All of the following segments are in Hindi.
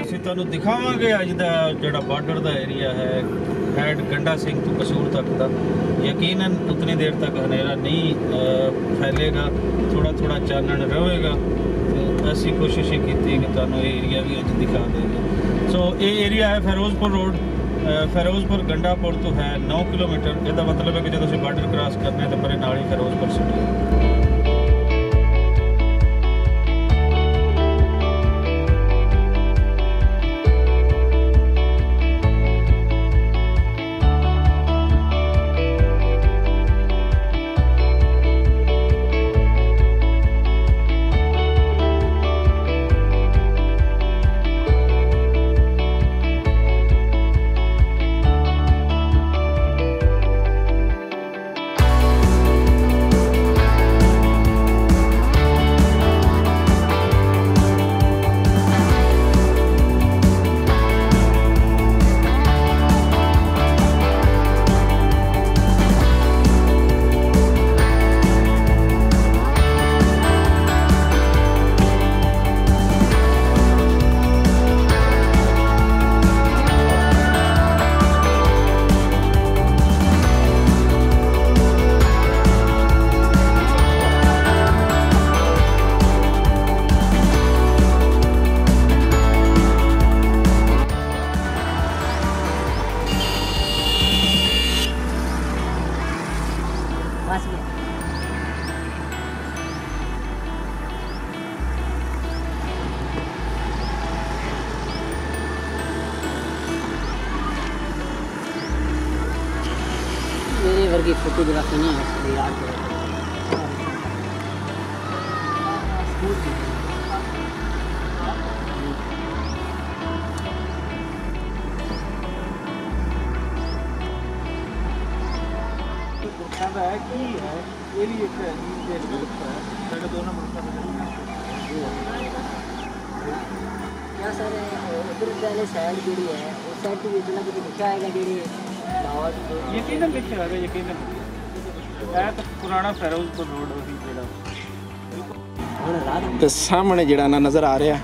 ਅਸੀਂ ਤੁਹਾਨੂੰ ਦਿਖਾਵਾਂਗੇ ਅੱਜ ਦਾ ਜਿਹੜਾ ਬਾਰਡਰ ਦਾ ਏਰੀਆ ਹੈ ਹੈਡ ਗੰਡਾ ਸਿੰਘ ਤੋਂ ਕਸੂਰ ਤੱਕ ਦਾ। ਯਕੀਨਨ ਉਤਨੀ ਦੇਰ ਤੱਕ ਹਨੇਰਾ ਨਹੀਂ ਫੈਲੇਗਾ, ਥੋੜਾ ਥੋੜਾ ਚਾਨਣ ਰਹੇਗਾ। ਅਸੀਂ ਕੋਸ਼ਿਸ਼ ਕੀਤੀ ਕਿ ਤੁਹਾਨੂੰ ਇਹ ਏਰੀਆ ਵੀ ਅੱਜ ਦਿਖਾ ਦੇਈਏ। ਸੋ ਇਹ ਏਰੀਆ ਹੈ ਫਿਰੋਜ਼ਪੁਰ ਰੋਡ। ਫਿਰੋਜ਼ਪੁਰ ਗੰਡਾਪੁਰ ਤੋਂ ਹੈ 9 ਕਿਲੋਮੀਟਰ। ਇਹਦਾ ਮਤਲਬ ਹੈ ਕਿ ਜਦੋਂ ਅਸੀਂ ਬਾਰਡਰ ਕ੍ਰਾਸ ਕਰਨੇ ਤਾਂ ਪਰੇ ਨਾਲ ਹੀ ਫਿਰੋਜ਼ਪੁਰ ਸਿਟੀ ਹੈ। मेरे वर्गी फोटोग्राफी नहीं है याद क्या सर उधर पहले साइड जी है उस साइड तो इतना कुछ लिखा है जी यकीनन लिखा है, यकीनन तो पुराना फिरोजपुर रोड वही ते सामने जड़ा ना नज़र आ रहा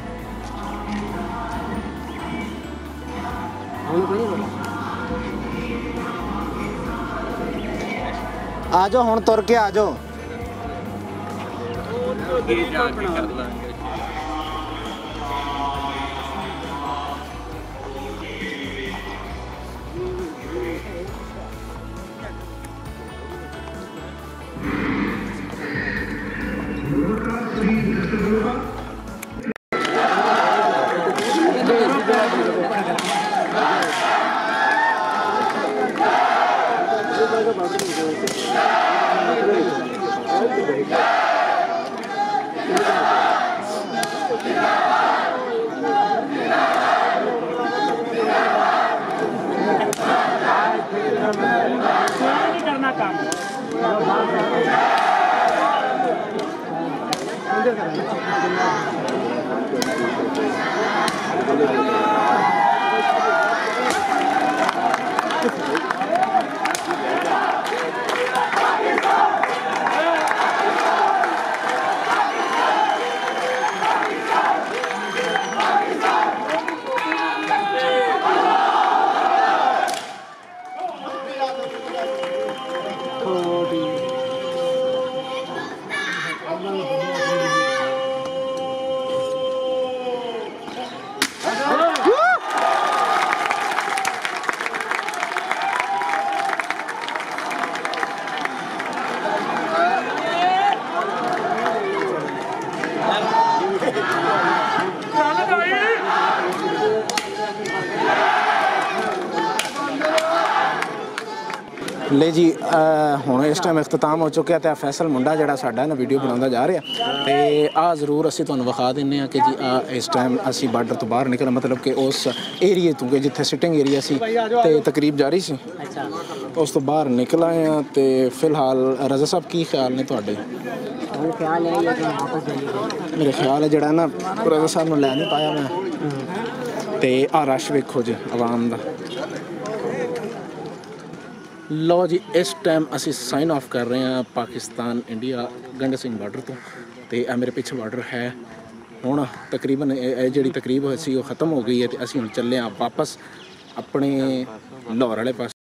आ जाओ हुण तुर के आ जाओ। ले जी हुण इस टाइम इख्तिताम हो चुका है। फैसल मुंडा जिहड़ा साडा ना वीडियो बनाउंदा जा रहा ते आ जरूर असीं तुहानूं विखा दिंदे आ कि जी इस टाइम असीं बार्डर तो बाहर निकल मतलब कि उस एरिए तो कि जिथे सिटिंग एरिया सी ते तकरीब जारी सी उस तो बाहर निकल आए हैं। तो फिलहाल रज़ा साहब की ख्याल ने तुहाडे? मेरे ख्याल है जिहड़ा ना रज़ा साहब नूं लै नहीं पाया मैं ते आ रश वेखो जी आवाम दा। लो जी इस टाइम असी साइन ऑफ कर रहे हैं पाकिस्तान इंडिया गंडा सिंह बार्डर तो। मेरे पीछे बार्डर है ਹੁਣ ਤਕਰੀਬਨ ਇਹ ਜਿਹੜੀ ਤਕਰੀਬ ਹੋਈ ਸੀ ਉਹ ਖਤਮ ਹੋ ਗਈ ਹੈ ਤੇ ਅਸੀਂ ਹੁਣ ਚੱਲੇ ਹਾਂ ਵਾਪਸ ਆਪਣੇ ਲਾਹੌਰ ਵਾਲੇ ਪਾਸੇ।